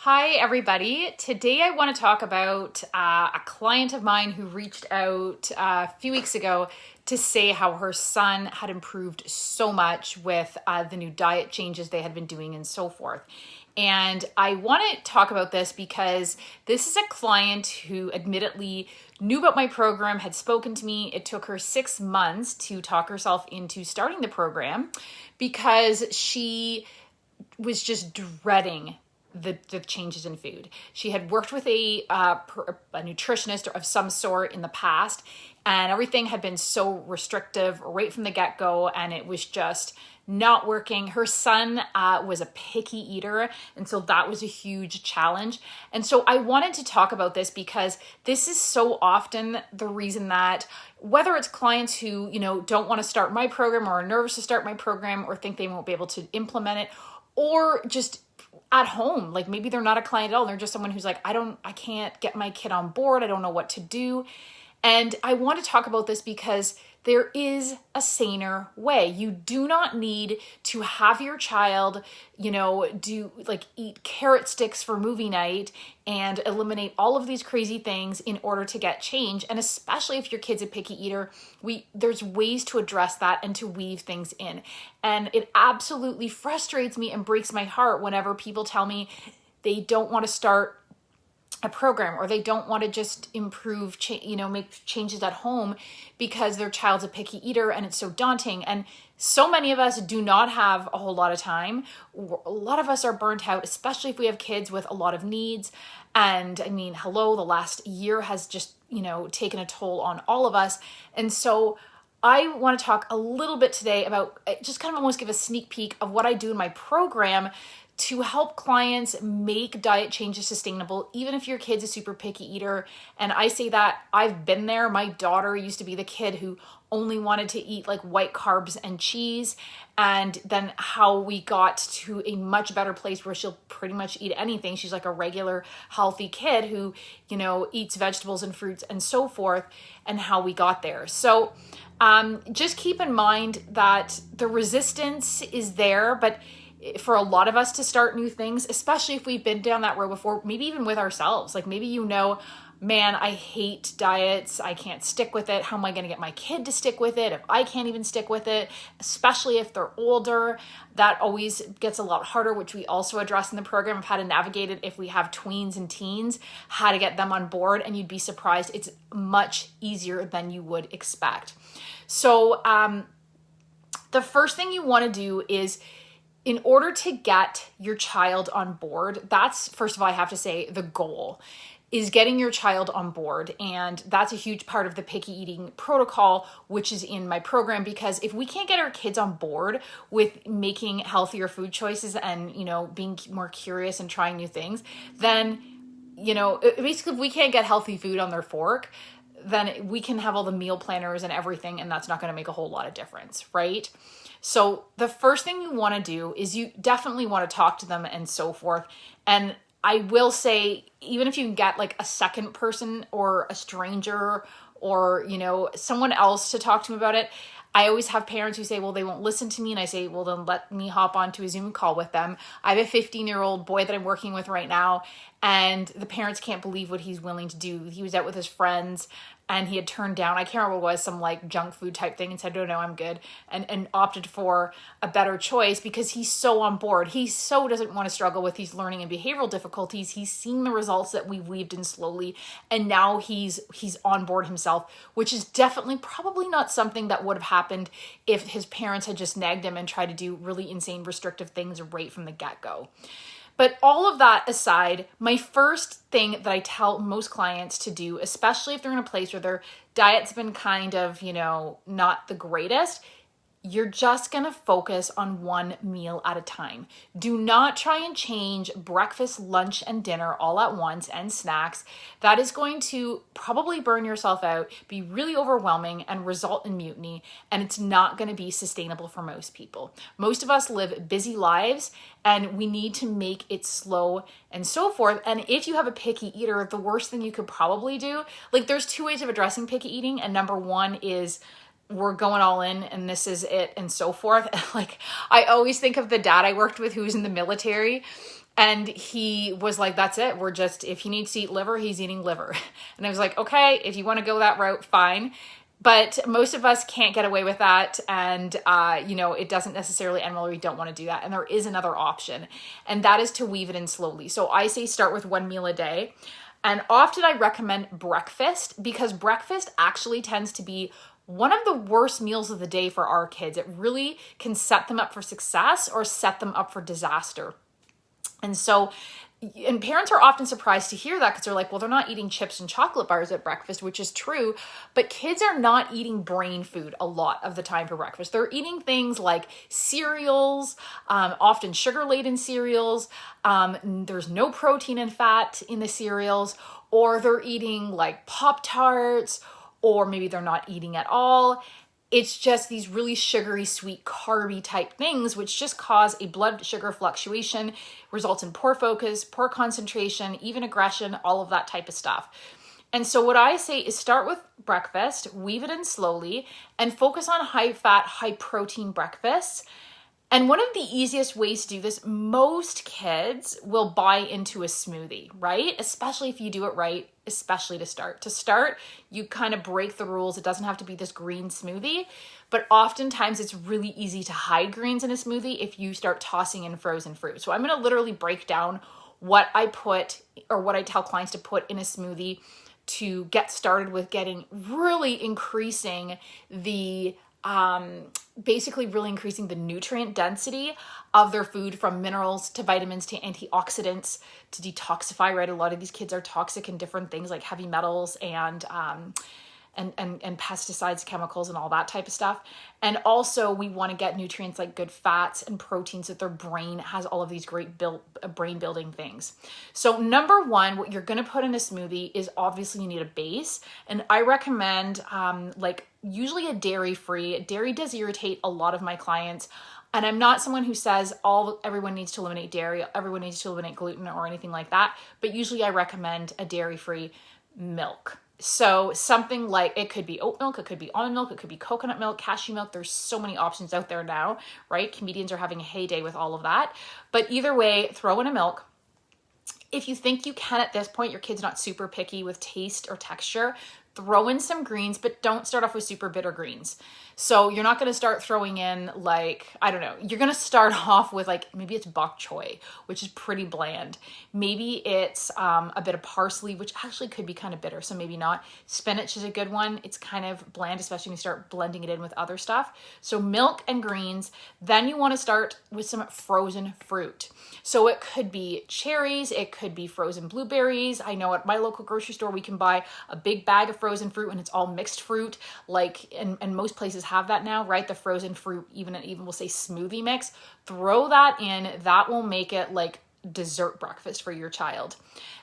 Hi, everybody. Today I want to talk about a client of mine who reached out a few weeks ago to say how her son had improved so much with the new diet changes they had been doing and so forth. And I want to talk about this because this is a client who admittedly knew about my program, had spoken to me. It took her 6 months to talk herself into starting the program because she was just dreading the changes in food. She had worked with a nutritionist of some sort in the past, and everything had been so restrictive right from the get-go, and it was just not working. Her son was a picky eater, and so that was a huge challenge. And so I wanted to talk about this because this is so often the reason that whether it's clients who, don't want to start my program or are nervous to start my program or think they won't be able to implement it, or just at home, like maybe they're not a client at all. They're just someone who's like, I can't get my kid on board. I don't know what to do. And I want to talk about this because there is a saner way. You do not need to have your child, eat carrot sticks for movie night and eliminate all of these crazy things in order to get change. And especially if your kid's a picky eater, there's ways to address that and to weave things in. And it absolutely frustrates me and breaks my heart whenever people tell me they don't want to start a program or they don't want to just improve, make changes at home because their child's a picky eater and it's so daunting. And so many of us do not have a whole lot of time. A lot of us are burnt out, especially if we have kids with a lot of needs. And I mean, the last year has just, taken a toll on all of us. And so I want to talk a little bit today about just kind of almost give a sneak peek of what I do in my program to help clients make diet changes sustainable, even if your kid's a super picky eater. And I say that I've been there. My daughter used to be the kid who only wanted to eat like white carbs and cheese. And then how we got to a much better place where she'll pretty much eat anything. She's like a regular healthy kid who, eats vegetables and fruits and so forth, and how we got there. So just keep in mind that the resistance is there, but for a lot of us to start new things, especially if we've been down that road before, maybe even with ourselves, like maybe man, I hate diets. I can't stick with it. How am I going to get my kid to stick with it if I can't even stick with it, especially if they're older? That always gets a lot harder, which we also address in the program of how to navigate it if we have tweens and teens, how to get them on board. And you'd be surprised. It's much easier than you would expect. So the first thing you want to do is, in order to get your child on board, that's, first of all, I have to say, the goal is getting your child on board. And that's a huge part of the picky eating protocol, which is in my program, because if we can't get our kids on board with making healthier food choices and, being more curious and trying new things, then, basically if we can't get healthy food on their fork, then we can have all the meal planners and everything, and that's not going to make a whole lot of difference, right? So the first thing you want to do is you definitely want to talk to them and so forth. And I will say, even if you can get like a second person or a stranger or, someone else to talk to them about it, I always have parents who say, well, they won't listen to me. And I say, well, then let me hop onto a Zoom call with them. I have a 15-year-old boy that I'm working with right now, and the parents can't believe what he's willing to do. He was out with his friends and he had turned down, I can't remember what it was, some like junk food type thing, and said, no, I'm good, and opted for a better choice because he's so on board. He so doesn't want to struggle with these learning and behavioral difficulties. He's seen the results that we've weaved in slowly, and now he's on board himself, which is definitely probably not something that would have happened if his parents had just nagged him and tried to do really insane restrictive things right from the get-go. But all of that aside, my first thing that I tell most clients to do, especially if they're in a place where their diet's been kind of, not the greatest, you're just going to focus on one meal at a time. Do not try and change breakfast, lunch, and dinner all at once and snacks. That is going to probably burn yourself out, be really overwhelming, and result in mutiny, and it's not going to be sustainable for most people. Most of us live busy lives, and we need to make it slow and so forth. And if you have a picky eater, the worst thing you could probably do, there's two ways of addressing picky eating, and number one is we're going all in and this is it and so forth. I always think of the dad I worked with who was in the military, And he was like, that's it. If he needs to eat liver, he's eating liver. And I was like, okay, if you want to go that route, fine. But most of us can't get away with that. And, it doesn't necessarily end well, or we don't want to do that. And there is another option, and that is to weave it in slowly. So I say start with 1 meal a day. And often I recommend breakfast, because breakfast actually tends to be one of the worst meals of the day for our kids. It really can set them up for success or set them up for disaster. And parents are often surprised to hear that, because they're like, well, they're not eating chips and chocolate bars at breakfast, which is true, but kids are not eating brain food a lot of the time for breakfast. They're eating things like cereals, often sugar-laden cereals. There's no protein and fat in the cereals, or they're eating like Pop-Tarts, or maybe they're not eating at all. It's just these really sugary, sweet, carby type things, which just cause a blood sugar fluctuation, results in poor focus, poor concentration, even aggression, all of that type of stuff. And so what I say is start with breakfast, weave it in slowly, and focus on high fat, high protein breakfasts. And one of the easiest ways to do this, most kids will buy into a smoothie, right? Especially if you do it right, especially to start. To start, you kind of break the rules. It doesn't have to be this green smoothie, but oftentimes it's really easy to hide greens in a smoothie if you start tossing in frozen fruit. So I'm going to literally break down what I put, or what I tell clients to put in a smoothie to get started with getting really increasing the basically really increasing the nutrient density of their food, from minerals to vitamins to antioxidants to detoxify, right? A lot of these kids are toxic in different things like heavy metals and pesticides, chemicals, and all that type of stuff. And also we want to get nutrients like good fats and proteins, so that their brain has all of these great brain building things. So number one, what you're going to put in a smoothie is obviously you need a base. And I recommend usually a dairy-free. Dairy does irritate a lot of my clients. And I'm not someone who says everyone needs to eliminate dairy, everyone needs to eliminate gluten or anything like that. But usually I recommend a dairy-free milk. So something like, it could be oat milk, it could be almond milk, it could be coconut milk, cashew milk. There's so many options out there now, right? Comedians are having a heyday with all of that. But either way, throw in a milk. If you think you can at this point, your kid's not super picky with taste or texture, throw in some greens, but don't start off with super bitter greens. So you're not going to start throwing in you're going to start off with maybe it's bok choy, which is pretty bland. Maybe it's a bit of parsley, which actually could be kind of bitter, so maybe not. Spinach is a good one. It's kind of bland, especially when you start blending it in with other stuff. So milk and greens. Then you want to start with some frozen fruit. So it could be cherries, it could be frozen blueberries. I know at my local grocery store, we can buy a big bag of frozen fruit, and it's all mixed fruit, and most places have that now, right? The frozen fruit, even will say smoothie mix. Throw that in. That will make it like dessert breakfast for your child.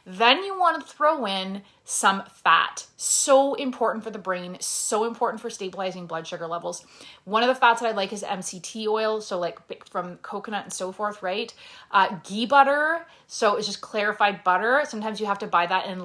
Then you want to throw in some fat. So important for the brain, so important for stabilizing blood sugar levels. One of the fats that I like is MCT oil, so from coconut and so forth, right? Ghee butter, so it's just clarified butter. Sometimes you have to buy that in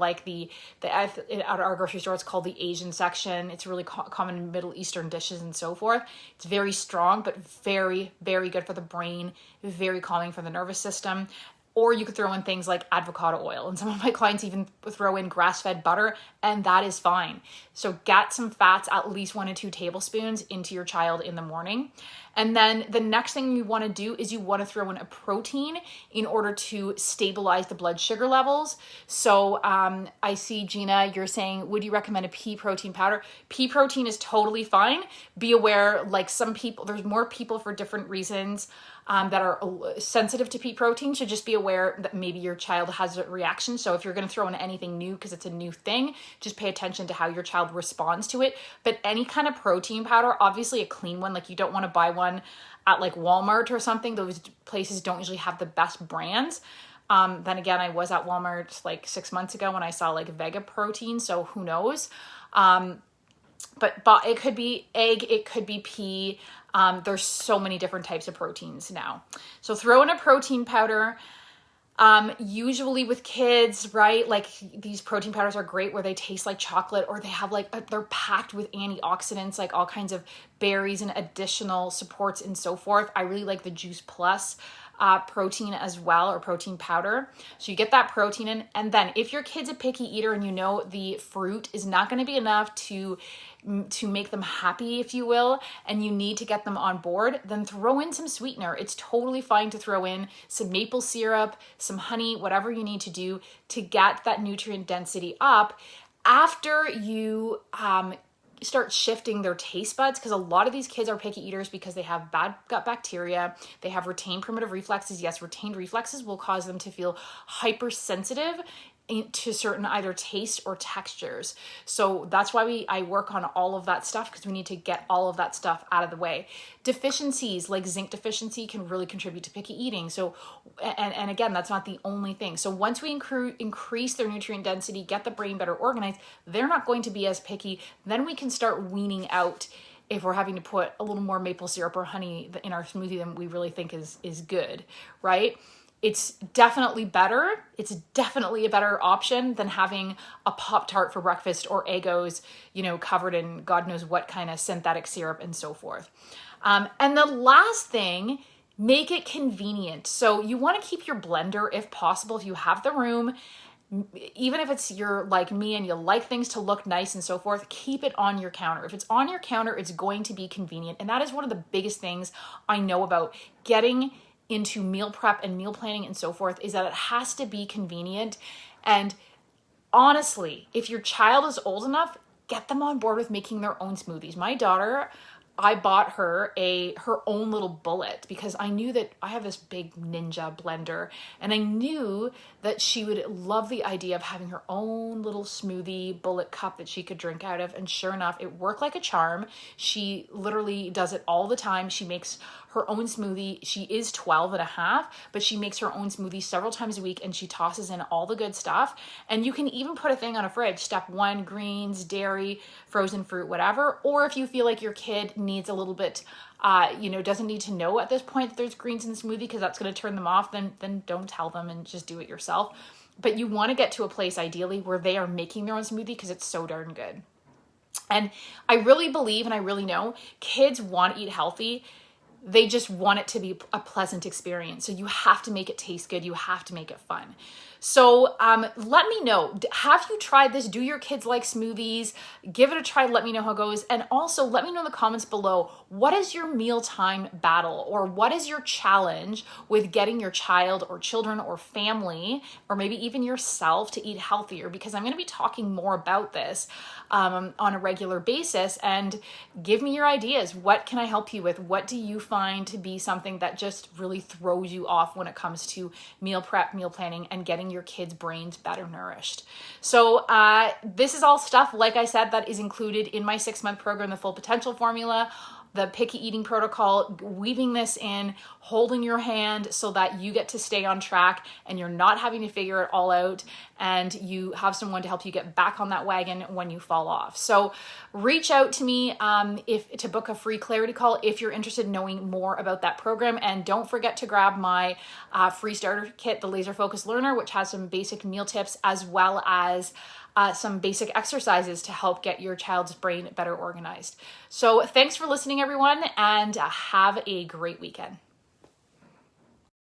at our grocery store. It's called the Asian section. It's really common in Middle Eastern dishes and so forth. It's very strong, but very, very good for the brain, very calming for the nervous system. Or you could throw in things like avocado oil. And some of my clients even throw in grass-fed butter, and that is fine. So get some fats, at least 1 to 2 tablespoons, into your child in the morning. And then the next thing you want to do is you want to throw in a protein in order to stabilize the blood sugar levels. So I see, Gina, you're saying, would you recommend a pea protein powder? Pea protein is totally fine. Be aware, some people, there's more people for different reasons that are sensitive to pea protein. So just be aware that maybe your child has a reaction. So if you're going to throw in anything new because it's a new thing, just pay attention to how your child responds to it. But any kind of protein powder, obviously a clean one, you don't want to buy one at Walmart or something. Those places don't usually have the best brands. Then again, I was at Walmart 6 months ago when I saw Vega protein. So who knows? But it could be egg, it could be pea. There's so many different types of proteins now. So throw in a protein powder. Usually with kids, right? These protein powders are great where they taste like chocolate, or they have they're packed with antioxidants, all kinds of berries and additional supports and so forth. I really like the Juice Plus protein as well, or protein powder. So you get that protein in, and then if your kid's a picky eater and you know the fruit is not going to be enough to make them happy, if you will, and you need to get them on board, then throw in some sweetener. It's totally fine to throw in some maple syrup, some honey, whatever you need to do to get that nutrient density up after you start shifting their taste buds, because a lot of these kids are picky eaters because they have bad gut bacteria. They have retained primitive reflexes. Yes, retained reflexes will cause them to feel hypersensitive to certain either taste or textures. So that's why I work on all of that stuff, because we need to get all of that stuff out of the way. Deficiencies like zinc deficiency can really contribute to picky eating. So, and again, that's not the only thing. So once we increase their nutrient density, get the brain better organized, they're not going to be as picky. Then we can start weaning out if we're having to put a little more maple syrup or honey in our smoothie than we really think is good, right? It's definitely better. It's definitely a better option than having a Pop-Tart for breakfast or Eggos, covered in God knows what kind of synthetic syrup and so forth. And the last thing, make it convenient. So you want to keep your blender, if possible, if you have the room, even if it's you're like me and you like things to look nice and so forth, keep it on your counter. If it's on your counter, it's going to be convenient. And that is one of the biggest things I know about getting into meal prep and meal planning and so forth, is that it has to be convenient. And honestly, if your child is old enough, get them on board with making their own smoothies. My daughter, I bought her her own little bullet because I knew that I have this big Ninja blender, and I knew that she would love the idea of having her own little smoothie bullet cup that she could drink out of. And sure enough, it worked like a charm. She literally does it all the time. She makes her own smoothie. She is 12 and a half, but she makes her own smoothie several times a week, and she tosses in all the good stuff. And you can even put a thing on a fridge, step 1, greens, dairy, frozen fruit, whatever. Or if you feel like your kid needs a little bit, doesn't need to know at this point that there's greens in the smoothie because that's going to turn them off, then don't tell them and just do it yourself. But you want to get to a place ideally where they are making their own smoothie because it's so darn good. And I really believe, and I really know, kids want to eat healthy. They just want it to be a pleasant experience. So you have to make it taste good. You have to make it fun. So let me know, have you tried this? Do your kids like smoothies? Give it a try. Let me know how it goes. And also let me know in the comments below, what is your mealtime battle, or what is your challenge with getting your child or children or family, or maybe even yourself, to eat healthier? Because I'm going to be talking more about this on a regular basis. And give me your ideas. What can I help you with? What do you find to be something that just really throws you off when it comes to meal prep, meal planning, and getting your kids' brains better nourished? So this is all stuff, like I said, that is included in my 6-month program, the Full Potential Formula, the picky eating protocol, weaving this in, holding your hand so that you get to stay on track and you're not having to figure it all out, and you have someone to help you get back on that wagon when you fall off. So reach out to me to book a free clarity call if you're interested in knowing more about that program. And don't forget to grab my free starter kit, the Laser Focused Learner, which has some basic meal tips as well as some basic exercises to help get your child's brain better organized. So thanks for listening, everyone, and have a great weekend.